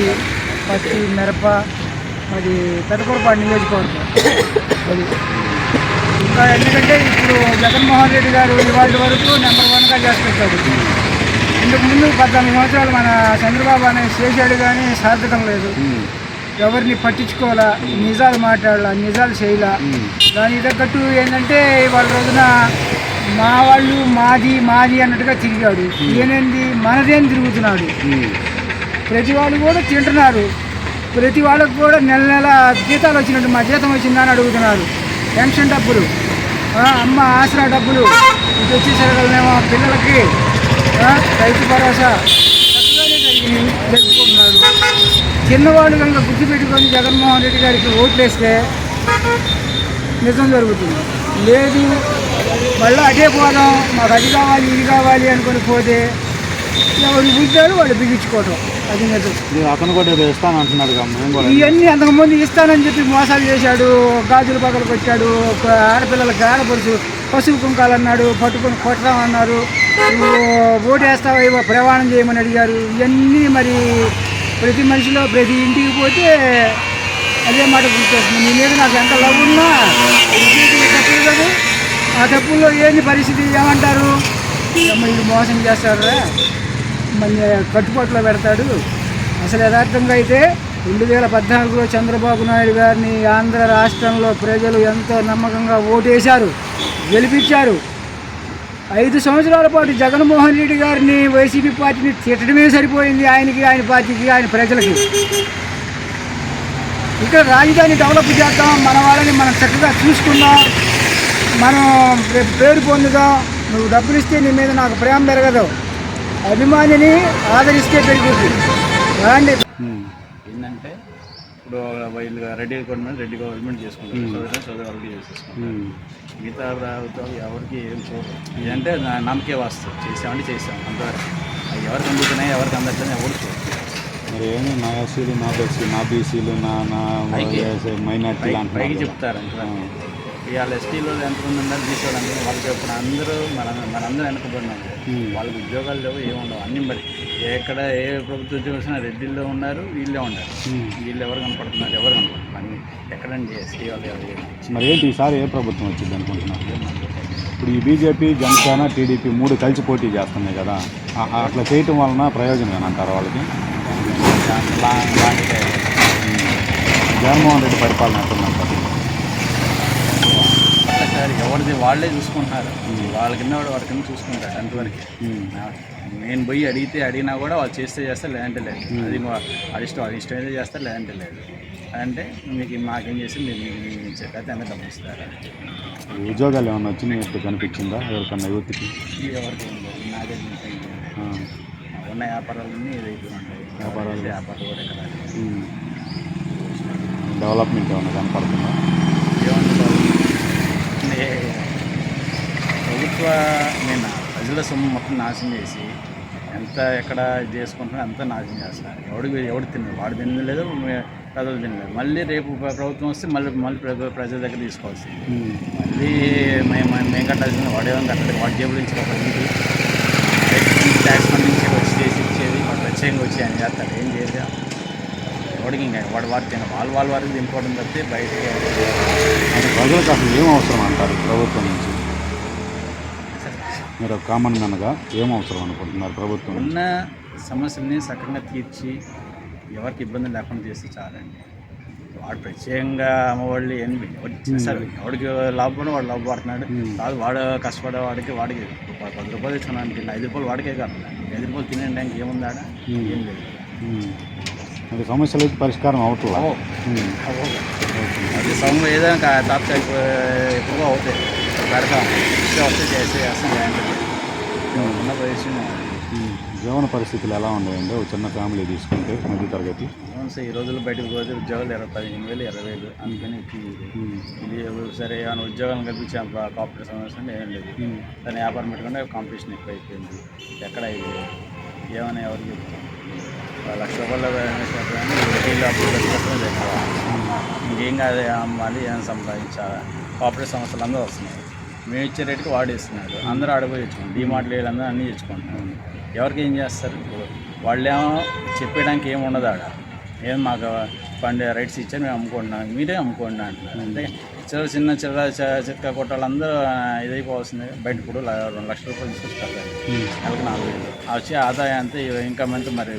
మాది పత్తి మిరప మాది పెద్దకొరపాడు నియోజకవర్గం. అది ఇంకా ఎందుకంటే ఇప్పుడు జగన్మోహన్ రెడ్డి గారు ఇవాళ వరకు నెంబర్ 1గా చేస్తుంటాడు. ఇంతకు ముందు 14 సంవత్సరాలు మన చంద్రబాబు అనేది చేశాడు, కానీ సార్థకం లేదు. ఎవరిని పట్టించుకోవాలా, నిజాలు మాట్లాడాలా, నిజాలు చేయాలా. దానికి తగ్గట్టు ఏంటంటే వాళ్ళ రోజున మా వాళ్ళు మాది మాది అన్నట్టుగా తిరిగాడు. ఈయనేంది మనదేం తిరుగుతున్నాడు. ప్రతి వాళ్ళు కూడా తింటున్నారు. ప్రతి వాళ్ళకు కూడా నెల నెల జీతాలు వచ్చినట్టు మా జీతం వచ్చిందని అడుగుతున్నారు. పెన్షన్ డబ్బులు, అమ్మ ఆసరా డబ్బులు ఇది వచ్చేసరికల్నేమో పిల్లలకి రైతు భరోసా చక్కగానే జరుపుకుంటున్నారు. చిన్నవాళ్ళు కనుక గుర్తుపెట్టుకొని జగన్మోహన్ రెడ్డి గారికి ఓట్లేస్తే నిజం జరుగుతుంది. లేదు మళ్ళీ అదే పోదాం, మాకు అది కావాలి ఇది కావాలి అనుకొని పోతే ఎవరు బుద్ధాలు వాళ్ళు బిగించుకోవడం. అది నిజం. అతను కూడా ఇస్తానంటున్నాడు. ఇవన్నీ అంతకుముందు ఇస్తానని చెప్పి మోసాలు చేశాడు. గాజులు పగలు కొట్టాడు. ఆడపిల్లలకి ఆడపడుచు పసుపు కుంకాలు అన్నాడు, పట్టుకొని కొట్టడం నువ్వు ఓటు వేస్తావా ప్రమాణం చేయమని అడిగారు. ఇవన్నీ మరి ప్రతి మనిషిలో ప్రతి ఇంటికి పోతే అదే మాట గుర్తొస్తుంది. నీ మీద నాకు ఎంత లవ్ ఉన్నా తప్పులు కదా. ఆ తప్పుల్లో ఏంది పరిస్థితి ఏమంటారు, ఇది మోసం చేస్తారా, మన కట్టుబాటులో పెడతాడు. అసలు యథార్థంగా అయితే 2014లో చంద్రబాబు నాయుడు గారిని ఆంధ్ర రాష్ట్రంలో ప్రజలు ఎంతో నమ్మకంగా ఓటేశారు, గెలిపించారు. 5 సంవత్సరాల పాటు జగన్మోహన్ రెడ్డి గారిని వైసీపీ పార్టీని తిట్టడమే సరిపోయింది ఆయనకి, ఆయన పార్టీకి, ఆయన ప్రజలకి. ఇక్కడ రాజధాని డెవలప్ చేద్దాం, మన వాళ్ళని మనం చక్కగా చూసుకుందాం, మనం పేరు పొందుదాం. నువ్వు డబ్బులు ఇస్తే నీ మీద నాకు ప్రేమ పెరగదు, అభిమానిని ఆదరిస్తే పెరుగుతుంది. రాండి. ఏంటంటే ఇప్పుడు వీళ్ళు రెడ్డి గవర్నమెంట్ చేసుకుంటారు, చదువు చేసేసుకుంటారు. మిగతా ప్రభుత్వాలు ఎవరికి ఏం చూడరు. ఇదంటే నమ్మకే వస్తుంది. చేసాం అంతవరకు. అవి ఎవరికి అందుతున్నాయి ఎవరికి అందట్లేదు ఎవరు చూడరు. మరి ఏమి నా ఎస్సీలు, నా బస్సీ, నా బీసీలు, నా మైనార్టీ పైకి చెప్తారు. అంతవరకు ఇవాళ ఎస్టీలో ఎంతమంది ఉన్నారు, బీసీలో వాళ్ళకి చెప్పిన అందరూ మనందరూ వెనకబడినాం. వాళ్ళకి ఉద్యోగాలు లేవు, ఏముండవు. అన్నీ మరి ఎక్కడ ఏ ప్రభుత్వ ఉద్యోగం రెడ్డిల్లో ఉన్నారు, వీళ్ళే ఉన్నారు. వీళ్ళు ఎవరు కనపడుతున్నారు, ఎవరు కనపడుతున్నారు. అన్నీ ఎక్కడండి ఎస్టీ వాళ్ళు ఎవరు. మరి ఏంటి ఈసారి ఏ ప్రభుత్వం వచ్చింది అనుకుంటున్నారు? ఇప్పుడు ఈ బీజేపీ, జనసేన, టీడీపీ 3 కలిసి పోటీ చేస్తున్నాయి కదా, అట్లా చేయటం వలన ప్రయోజనం అంటారు వాళ్ళకి? జగన్మోహన్ రెడ్డి పరిపాలన ఎట్లుందంటారు? ఎవరిది వాళ్ళే చూసుకుంటున్నారు. వాళ్ళ కింద వాడి కింద చూసుకుంటారు అంతవరకు. నేను పోయి అడిగినా కూడా వాళ్ళు చేస్తే లేదంటే లేదు. అది ఇష్టం అయితే చేస్తారు, లేదంటే లేదు. అంటే మీకు మాకేం చేసి మీరు చెప్పైతే ఎంత డబ్బు ఇస్తారా? ఉద్యోగాలు ఏమన్నా వచ్చినట్టు కనిపించిందా ఎవరికన్నా యువతికి? ఎవరికి నాకే ఉన్న వ్యాపారాలన్నీ ఏదైతే ఉంటాయి. వ్యాపారాలు కూడా కదా. డెవలప్మెంట్ ఏమన్నా కనపడుతుందా? ప్రభుత్వ నేను ప్రజల సొమ్ము మొత్తం నాశనం చేసి ఎంత ఎక్కడ ఇది చేసుకుంటున్నా అంతా నాశనం చేస్తున్నారు. ఎవడు తిన్నారు, వాడు తినలేదు, ప్రజలు తినలేదు. మళ్ళీ రేపు ప్రభుత్వం వస్తే మళ్ళీ ప్రజల దగ్గర తీసుకోవాల్సింది. మళ్ళీ మేము కట్టాల్సింది వాడేమో కట్టలేదు. వాడి జేబుల నుంచి ఒక ట్యాక్స్ ఫండ్ నుంచి వచ్చి చేసి ఇచ్చేది వాడు ప్రత్యేకంగా వచ్చి అని చేస్తారు. ఏం చేయాలి ఎవడికి? ఇంకా వాడు తిన వాళ్ళ వారికి తినుకోవడం తప్పితే బయటకి ప్రజలకు అసలు ఏం అవసరం అంటారు ప్రభుత్వం నుంచి? మీరు కామన్ మ్యాన్గా ఏం అవసరం అనుకుంటున్నారు ప్రభుత్వం? ఉన్న సమస్యల్ని సక్రంగా తీర్చి ఎవరికి ఇబ్బంది లేకుండా చేస్తే చాలండి. వాడు ప్రత్యేకంగా అమ్మవాళ్ళు సరే ఎవడికి లాభపడి వాడు లాభపడుతున్నాడు కాదు. వాడు కష్టపడే వాడికి 10 రూపాయలు ఇచ్చుకున్నాను తిన్న 5 రూపాయలు వాడికే కాదు. 5 రూపాయలు తినేయడానికి ఏముందాడ? ఏం లేదు. అది సమస్యలకి పరిష్కారం అవుతుంది. అది సమయం ఏదైనా తాత్కాలిక ఎక్కువగా అవుతాయి. పెడతాం వస్తే చేస్తాం. ఉన్న పరిస్థితి జీవన పరిస్థితులు ఎలా ఉన్నాయండి? ఒక చిన్న ఫ్యామిలీ తీసుకుంటే మధ్య తరగతి ఈ రోజుల్లో బయటకు పోతే ఉద్యోగాలు 15,000 20,000 అందుకని ఇది సరే ఏమైనా ఉద్యోగాలను కల్పించే కాంపిటీషన్ సమస్య ఏం లేదు. దాన్ని వ్యాపారం పెట్టుకుంటే కాంపిటీషన్ ఎక్కువ అయిపోయింది. ఎక్కడ ఇది ఏమైనా ఎవరికి చెప్తాం? 1,00,000 రూపాయలు ఇంకేం కాదు. అమ్మాలి ఏమైనా సంపాదించాలి. కోఆపరేటివ్ సంస్థలు అందరూ వస్తున్నాయి. మేము ఇచ్చే రేటుకి వాడు ఇస్తున్నాడు. అందరూ ఆడిపోయి తెచ్చుకుంటాం. డీమార్ట్లు వీళ్ళందరూ అన్నీ తెచ్చుకుంటున్నాం. ఎవరికి ఏం చేస్తారు? వాళ్ళేమో చెప్పడానికి ఏమి ఉండదు. ఆడ ఏం మాకు ఫండ్ రైట్స్ ఇచ్చారు మేము అమ్ముకుంటున్నాం, మీరే అమ్ముకోండి అంటున్నారు. అంటే చిన్న చిక్క కొట్టాలందరూ ఇదైపోవాల్సింది. బయట ఇప్పుడు 2 లక్షల రూపాయలు తీసుకొస్తారు నెలకు 4,000. వచ్చే ఆదాయం అంతా ఇన్కమ్ అంతా మరి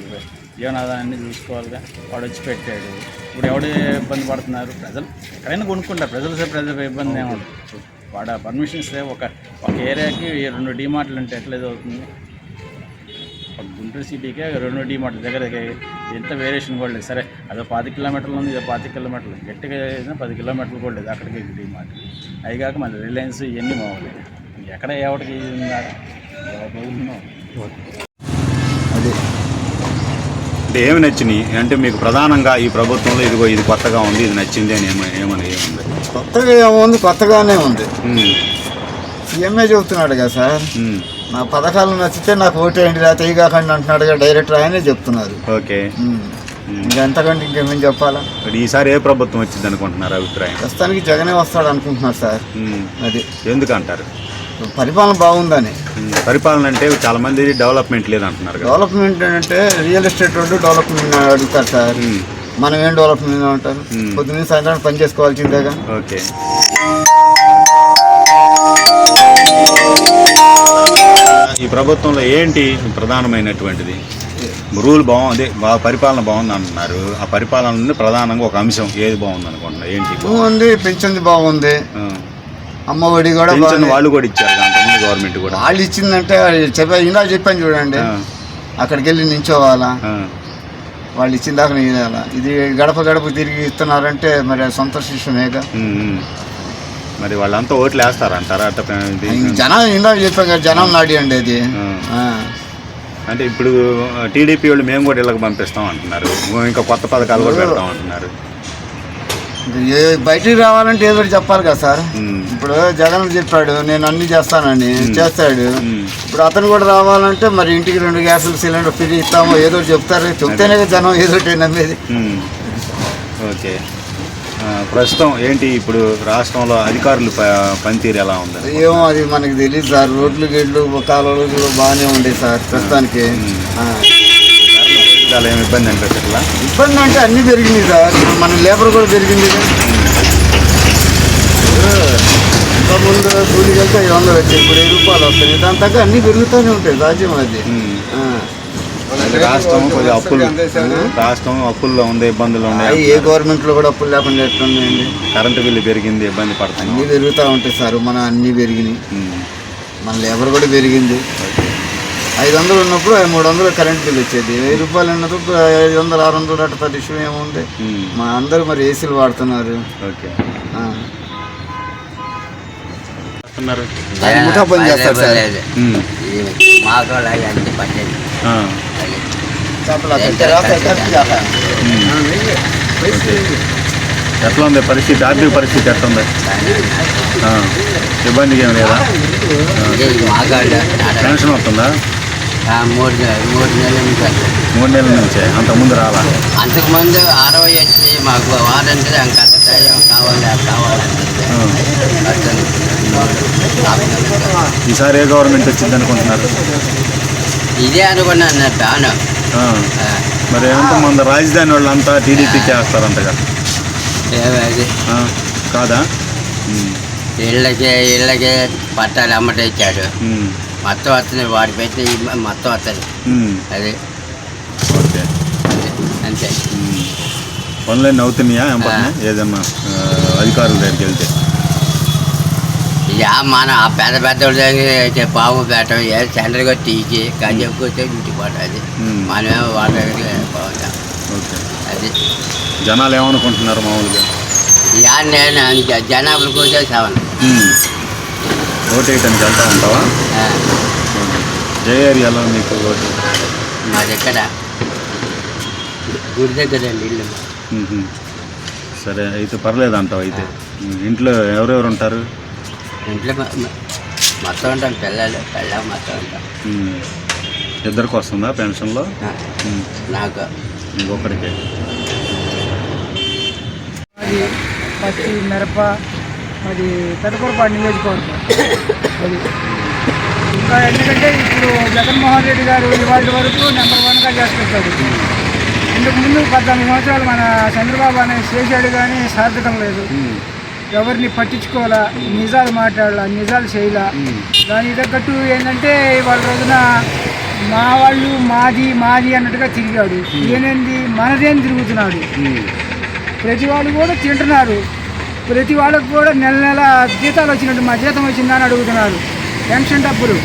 జీవనాధారాన్ని చూసుకోవాలిగా. వాడు వచ్చి పెట్టాడు, ఇప్పుడు ఎవడు ఇబ్బంది పడుతున్నారు? ప్రజలు ఎక్కడైనా కొనుక్కుంటారు, ప్రజల ఇబ్బంది ఏముంటుంది. వాడ పర్మిషన్స్ ఒక ఏరియాకి 2 డీమార్ట్లు ఉంటే ఎట్లా అవుతుంది? ఒక గుంటూరు సిటీకే 2 డీమార్ట్ల దగ్గర ఎంత వేరియేషన్ కూడా లేదు. సరే అదో 10 కిలోమీటర్లు ఉంది, ఇదో 5 కిలోమీటర్లు, గట్టిగా 10 కిలోమీటర్లు కూడా లేదు అక్కడికి డీమార్ట్. అవి కాక మళ్ళీ రిలయన్స్ ఇవన్నీ మామూలు. ఎక్కడ ఎవరికి ఉందా? అది అంటే ఏమి నచ్చినాయి అంటే మీకు ప్రధానంగా ఈ ప్రభుత్వంలో ఇదిగో ఇది కొత్తగా ఉంది, ఇది నచ్చింది అని ఏమని ఏముంది? కొత్తగా ఏముంది, కొత్తగానే ఉంది. సీఎంఏ చెబుతున్నాడు కదా సార్, నా పథకాలు నచ్చితే నాకు ఓటేయండి లేకపోతే ఈ కాకండి అంటున్నాడుగా డైరెక్టర్, ఆయనే చెప్తున్నారు. ఓకే, ఇంకెంతకంటే ఇంకేమేం చెప్పాలా? ఈసారి ఏ ప్రభుత్వం వచ్చింది అనుకుంటున్నారు అభిప్రాయం? ప్రస్తుతానికి జగనే వస్తాడు అనుకుంటున్నారు సార్. అది ఎందుకంటారు? పరిపాలన బాగుందని. పరిపాలన అంటే చాలా మంది డెవలప్మెంట్ లేదంటున్నారు. డెవలప్మెంట్ అంటే రియల్ ఎస్టేట్ వాళ్ళు డెవలప్మెంట్ అడుగుతారు సార్, మనం ఏం డెవలప్మెంట్ అంటారు? పొద్దున్న సాయంత్రం పని చేసుకోవాల్సిందేగా. ఓకే, ఈ ప్రభుత్వంలో ఏంటి ప్రధానమైనటువంటిది? రూల్ బాగుంది, పరిపాలన బాగుంది అంటున్నారు. ఆ పరిపాలన నుండి ప్రధానంగా ఒక అంశం ఏది బాగుంది అనుకుంటున్నా? ఏంటి బాగుంది? పెన్షన్ బాగుంది, అమ్మఒడి కూడా వాళ్ళు కూడా ఇచ్చారు అంతకుముందు గవర్నమెంట్ కూడా. వాళ్ళు ఇచ్చిందంటే ఇందాక చెప్పాను చూడండి, అక్కడికి వెళ్ళి నించోవాలా, వాళ్ళు ఇచ్చిన దాకా నేయాలా. ఇది గడప గడప తిరిగి ఇస్తున్నారంటే మరి సంతోషమేగా. మరి వాళ్ళంతా ఓట్లు వేస్తారంటారా? జనం ఇందాక చెప్పాం కదా, జనం నాడి అండి అది. అంటే ఇప్పుడు టీడీపీ వాళ్ళు మేము కూడా ఇళ్ళకి పంపిస్తాం అంటున్నారు, ఇంకా కొత్త పథకాలు కూడా పెడతాం అంటున్నారు. బయటికి రావాలంటే ఏదో చెప్పాలి కదా సార్. ఇప్పుడు జగన్ చెప్పాడు నేను అన్ని చేస్తానని, చేస్తాడు. ఇప్పుడు అతను కూడా రావాలంటే మరి ఇంటికి 2 గ్యాసులు సిలిండర్ ఫ్రీ ఇస్తామో ఏదో చెప్తారు, చెప్తేనే జనం ఏదో నమ్మేది. ఓకే, ప్రస్తుతం ఏంటి ఇప్పుడు రాష్ట్రంలో అధికారులు పనితీరు ఎలా ఉంది? ఏమో అది మనకి తెలియదు సార్. రోడ్లు గేట్లు కాలువలు బాగానే ఉండేవి సార్ ప్రస్తుతానికి. ఏమి ఇబ్బంది అనిపించట్లా? ఇబ్బంది అంటే అన్నీ పెరిగింది సార్, మన లేబర్ కూడా పెరిగింది. ఇంకా ముందు కూలికి వెళ్తే 500 వచ్చాయి, ఇప్పుడు 1000 రూపాయలు వస్తాయి. దాని తగ్గ అన్నీ పెరుగుతూనే ఉంటాయి సాధ్యం. అది రాష్ట్రం అప్పుల్లో ఉంది, ఇబ్బందులు ఉన్నాయి. ఏ గవర్నమెంట్ లో కూడా అప్పులు లేకుండా ఎట్లున్నాయండి? కరెంటు బిల్లు పెరిగింది, ఇబ్బంది పడుతుంది. అన్నీ పెరుగుతూ ఉంటాయి సార్, మన అన్నీ పెరిగినాయి. మన లేబర్ కూడా పెరిగింది. 500 ఉన్నప్పుడు 300 కరెంట్ బిల్ వచ్చేది. 1000 రూపాయలు ఉన్నప్పుడు 500, 600 అట్ట పెద్ద ఇష్యూ ఏముంది. మా అందరూ మరి ఏసీలు వాడుతున్నారు. ముఠా పని చేస్తారు సార్. ఎట్లా ఉంది పరిస్థితి? ఆర్థిక పరిస్థితి ఎట్లా ఉంది? ఇబ్బంది ఏం లేదా? పెన్షన్ వస్తుందా? 3 నెలల నుంచే, అంతకుముందు రాలా? అంతకుముందు 60 వచ్చి మాకు వారంటీ అంత కావాలంటే. ఈసారి ఏ గవర్నమెంట్ వచ్చింది అనుకుంటున్నారు? ఇదే అనుకున్నాను తాను. మరి ఎంతమంది రాజధాని వాళ్ళంతా టీడీపీకి వేస్తారంటగా? కాదా? ఇళ్ళకి పట్టాలు అమ్మట ఇచ్చాడు, మొత్తం వస్తుంది. వాడి పెట్టి మొత్తం వస్తుంది. అది ఓకే, అంతే. పనులన్నీ అవుతున్నాయా ఏదన్నా అధికారుల దగ్గరికి వెళ్తే? ఇక మనం ఆ పెద్ద దగ్గర పాము పెట్టం సెంటర్గా తీసి గంజం కూర్చొని ఇంటికి పోతుంది. మనమేమో వాళ్ళ దగ్గర పోతాం. ఓకే, అది జనాలు ఏమనుకుంటున్నారు మామూలుగా? నేను జనాభాలు కూర్చొని ఓటు వేయటానికి వెళ్తా ఉంటావా? ఏ ఏరియాలో మీకు ఓటు? మా దగ్గర గుడి దగ్గర ఇల్లు. సరే, అయితే పర్లేదు అంటావు. అయితే ఇంట్లో ఎవరెవరు ఉంటారు? ఇంట్లో మొత్తం ఉంటాం, పిల్లలు మొత్తం ఉంటాం. ఇద్దరికి వస్తుందా పెన్షన్లో? నాకు ఇంకొకరికి. అది పత్తి, మిరప, అది పెదకూరపాడు నియోజకవర్గం. అది ఇంకా ఎందుకంటే ఇప్పుడు జగన్మోహన్ రెడ్డి గారు ఇవాళ వరకు నెంబర్ 1గా చేస్తుంటాడు. ఇంతకు ముందు 14 సంవత్సరాలు మన చంద్రబాబు అనేది చేశాడు కానీ సార్థకం లేదు. ఎవరిని పట్టించుకోవాలా, నిజాలు మాట్లాడాలా, నిజాలు చేయాలా. దానికి తగ్గట్టు ఏంటంటే వాళ్ళ రోజున మా వాళ్ళు మాది మాది అన్నట్టుగా తిరిగాడు. ఈయనేంది మనదేం తిరుగుతున్నాడు. ప్రతి వాళ్ళు కూడా తింటున్నారు. ప్రతి వాళ్ళకు కూడా నెల నెల జీతాలు వచ్చినట్టు మా జీతం వచ్చిందని అడుగుతున్నారు. పెన్షన్ డబ్బులు,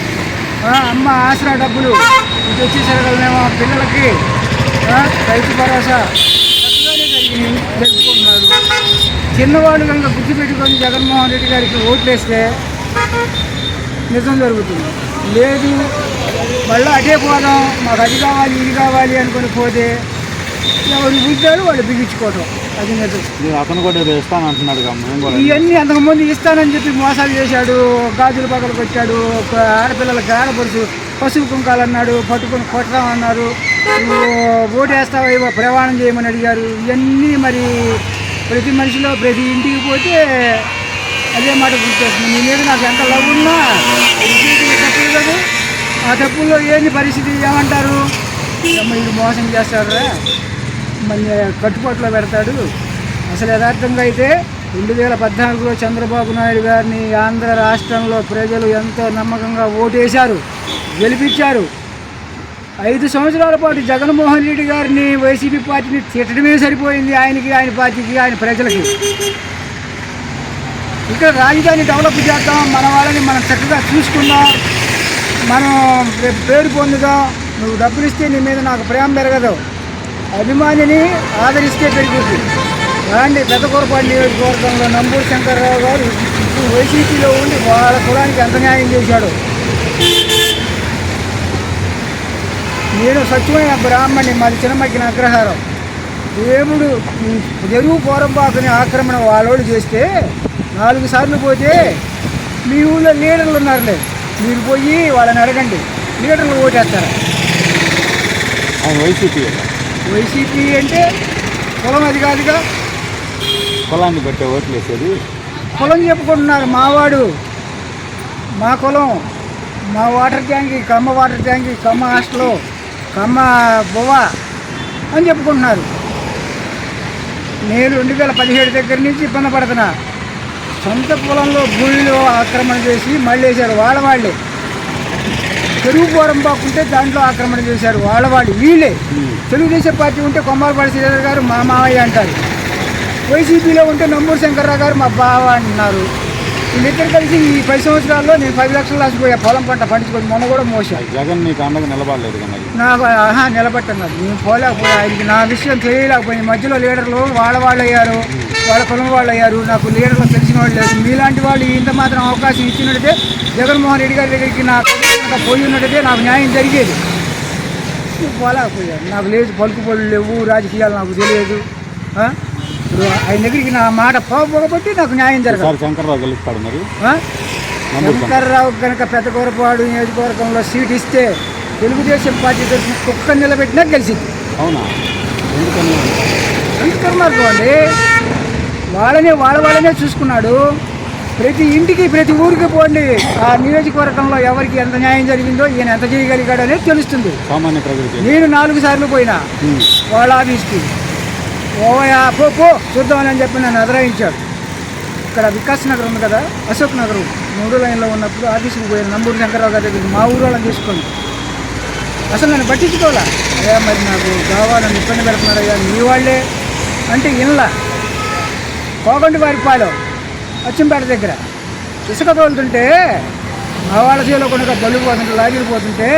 అమ్మ ఆసరా డబ్బులు ఇటు వచ్చేసరికల్నేమో పిల్లలకి రైతు భరోసా చక్కగానే జరుపుకుంటున్నారు. చిన్నవాళ్ళు కనుక గుర్తుపెట్టుకొని జగన్మోహన్ రెడ్డి గారికి ఓట్లేస్తే నిజం జరుగుతుంది. లేదు మళ్ళీ అటే పోదాం, మాకు అది కావాలి ఇది కావాలి అనుకుని పోతే ఎవరు బుద్ధారు వాళ్ళు బిగించుకోవటం, అది నిజం. అతను కూడా ఇస్తానంటున్నాడు. ఇవన్నీ అంతకుముందు ఇస్తానని చెప్పి మోసాలు చేశాడు. గాజులు పగలు కొట్టాడు. ఆడపిల్లలకి ఆడపడుచు పసుపు కుంకాలు అన్నాడు, పట్టుకొని కొట్టడామన్నారు. ఓటేస్తావా ప్రమాణం చేయమని అడిగారు. ఇవన్నీ మరి ప్రతి మనిషిలో ప్రతి ఇంటికి పోతే అదే మాట గుర్తొస్తుంది. నీ మీద నాకు ఎంత లవ్ ఉన్నా తప్పులు కదా, ఆ తప్పుల్లో ఏంటి పరిస్థితి ఏమంటారు, ఇది మోసం చేస్తాడు, మన కట్టుబాటులో పెడతాడు. అసలు యథార్థంగా అయితే 2014లో చంద్రబాబు నాయుడు గారిని ఆంధ్ర రాష్ట్రంలో ప్రజలు ఎంతో నమ్మకంగా ఓటేశారు, గెలిపించారు. 5 సంవత్సరాల పాటు జగన్మోహన్ రెడ్డి గారిని వైసీపీ పార్టీని తిట్టడమే సరిపోయింది ఆయనకి, ఆయన పార్టీకి, ఆయన ప్రజలకి. ఇక్కడ రాజధాని డెవలప్ చేద్దాం, మన వాళ్ళని మనం చక్కగా చూసుకుందాం, మనం పేరు పొందుదాం, నువ్వు డబ్బులు ఇస్తే నీ మీద నాకు ప్రేమ పెరగదు, అభిమానిని ఆదరిస్తే పెరుగుతుంది. రాండి పెద్దకూరపాడు నియోజకవర్గంలో నంబూరు శంకర్రావు గారు ఇప్పుడు వైసీపీలో ఉండి వాళ్ళ కులానికి ఎంత న్యాయం చేశాడు. నేను స్వచ్ఛమైన బ్రాహ్మణి, మాది చిన్నమక్కిన అగ్రహారం. దేవుడు ఎరువు పోరంపాకుని ఆక్రమణ వాళ్ళోడు చేస్తే 4 సార్లు పోతే మీ ఊళ్ళో లీడర్లు ఉన్నారులే, మీరు పోయి వాళ్ళని అడగండి, లీడర్లు ఓటేస్తారా? వైసీపీ అంటే కులం అది కాదుగా, కులాన్ని బట్టే ఓట్లు వేసేది. కులం చెప్పుకుంటున్నారు. మావాడు, మా కులం, మా వాటర్ ట్యాంకి, కమ్మ వాటర్ ట్యాంకి, కమ్మ హాస్టల్, కమ్మ బొవ్వ అని చెప్పుకుంటున్నారు. నేను 2017 దగ్గర నుంచి ఇబ్బంది పడుతున్నా. సొంత పొలంలో భూమిలో ఆక్రమణ చేసి మళ్ళీ వేశారు వాళ్ళే. చెరువు పోరం బాకుంటే దాంట్లో ఆక్రమణ చేశారు వాళ్ళ వీళ్ళే. తెలుగుదేశం పార్టీ ఉంటే కొమ్మాలపాటి శ్రీధర్ గారు మా మావయ్య అంటారు, వైసీపీలో ఉంటే నంబూరు శంకర్రావు గారు మా బావ అంటున్నారు. వీళ్ళిద్దరు కలిసి ఈ 10 సంవత్సరాల్లో నేను 10 లక్షలు రాసిపోయా పొలం పంట పండించుకొని, మొన్న కూడా మోసా. జగన్ నీకు అండగా నిలబడలేదు కదా? నాకు నిలబెట్టన్నారు, నేను పోలేకపోయా. ఆయనకి నా విషయం తెలియలేకపోయింది. మధ్యలో లీడర్లు వాళ్ళు అయ్యారు, వాళ్ళ కులం వాళ్ళు అయ్యారు. నాకు లీడర్లు తెలిసిన వాళ్ళు లేదు. మీలాంటి వాళ్ళు ఇంత మాత్రం అవకాశం ఇచ్చినట్టయితే జగన్మోహన్ రెడ్డి గారి దగ్గరికి నాకు పోయి ఉన్నట్టయితే నాకు న్యాయం జరిగేది. పోలేకపోయాను, నాకు లేదు, పలుకుబడులు లేవు, రాజకీయాలు నాకు తెలియదు. ఇప్పుడు ఆయన దగ్గరికి నా మాట పోగబట్టి నాకు న్యాయం జరగాలి. శంకర్రావు గెలుస్తాడు మరి. శంకర్రావు కనుక పెద్దకూరపాడు నియోజకవర్గంలో సీట్ ఇస్తే తెలుగుదేశం పార్టీ తరఫున కుక్క నిలబెట్టినా గెలిచింది. అవునా? ఎందుకన్నారు అండి, వాళ్ళనే చూసుకున్నాడు. ప్రతి ఇంటికి ప్రతి ఊరికి పోండి, ఆ నియోజకవర్గంలో ఎవరికి ఎంత న్యాయం జరిగిందో, ఈయన ఎంత చేయగలిగాడు అనేది తెలుస్తుంది. సామాన్య ప్రజలకి నేను 4 సార్లు పోయినా వాళ్ళ ఆఫీస్కి, ఓయా పో చూద్దామని చెప్పి నన్ను ఎదురాయించాడు. ఇక్కడ వికాస్ నగర్ ఉంది కదా, అశోక్ నగర్ 3 లైన్లో ఉన్నప్పుడు ఆఫీస్కి పోయాను నంబూరు శంకర్రావు గారి దగ్గరికి, మా ఊరు వాళ్ళని తీసుకొని. అసలు నన్ను పట్టించుకోవాలా, అయ్యా మరి నాకు కావాలని ఇబ్బంది పెడుతున్నారయ్యా మీ వాళ్ళే అంటే ఇన్లా. కోగంటి వారిపాలెం అచ్చంపేట దగ్గర ఇసుక తోలుతుంటే మా వాళ్ళ చేలో కొనుక బళ్ళు పోతుంటే, లారీలు పోతుంటే,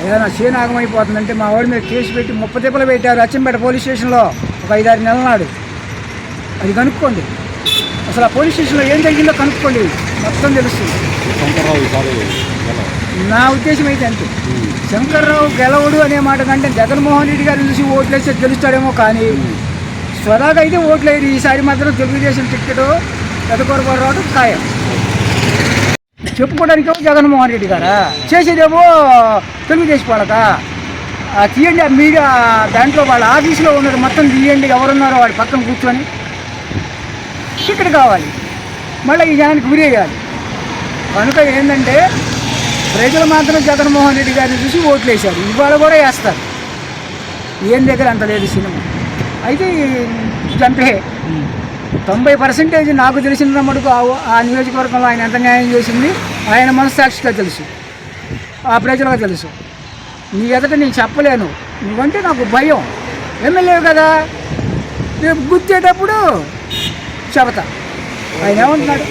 అయ్యా నా చేను ఆగమైపోతుందంటే మా వాడి మీద కేసు పెట్టి 30 తిప్పలు పెట్టారు అచ్చంపేట పోలీస్ స్టేషన్లో ఒక 5-6 నెలల నాడు. అది కనుక్కోండి, అసలు ఆ పోలీస్ స్టేషన్లో ఏం జరిగిందో కనుక్కోండి, మొత్తం తెలుస్తుంది. నా ఉద్దేశం అయితే అంతే. శంకర్రావు గెలవడు అనే మాట కంటే జగన్మోహన్ రెడ్డి గారిని చూసి ఓట్లు వేస్తే గెలుస్తాడేమో, కానీ స్వదాగా అయితే ఓట్లు వేయరు. ఈసారి మాత్రం తెలుగుదేశం టికెట్ పెద్దకూరపాడు రావడం ఖాయం. చెప్పుకోవడానికేమో జగన్మోహన్ రెడ్డి గారా, చేసేదేమో తెలుగుదేశం వాళ్ళక. తీయండి ఆ మీడియా దాంట్లో వాళ్ళ ఆఫీసులో ఉన్నది మొత్తం తీయండి, ఎవరున్నారో వాడి పక్కన కూర్చొని. టికెట్ కావాలి, మళ్ళీ ఈ జనానికి ఉరేయాలి. కనుక ఏంటంటే ప్రజలు మాత్రం జగన్మోహన్ రెడ్డి గారిని చూసి ఓట్లు వేశారు, ఇవాళ కూడా వేస్తారు. ఏం దగ్గర అంత లేదు సినిమా అయితే జంపే 90% నాకు తెలిసిన మటుకు ఆ నియోజకవర్గంలో ఆయన ఎంత న్యాయం చేసింది ఆయన మనస్సాక్షిగా తెలుసు, ఆ ప్రజలకు తెలుసు. నీ ఎదుట నేను చెప్పలేను, నువ్వంటే నాకు భయం. ఎమ్మెల్యే కదా, రేపు గుర్తేటప్పుడు చెబుతా. ఆయన ఏమంటున్నాడు?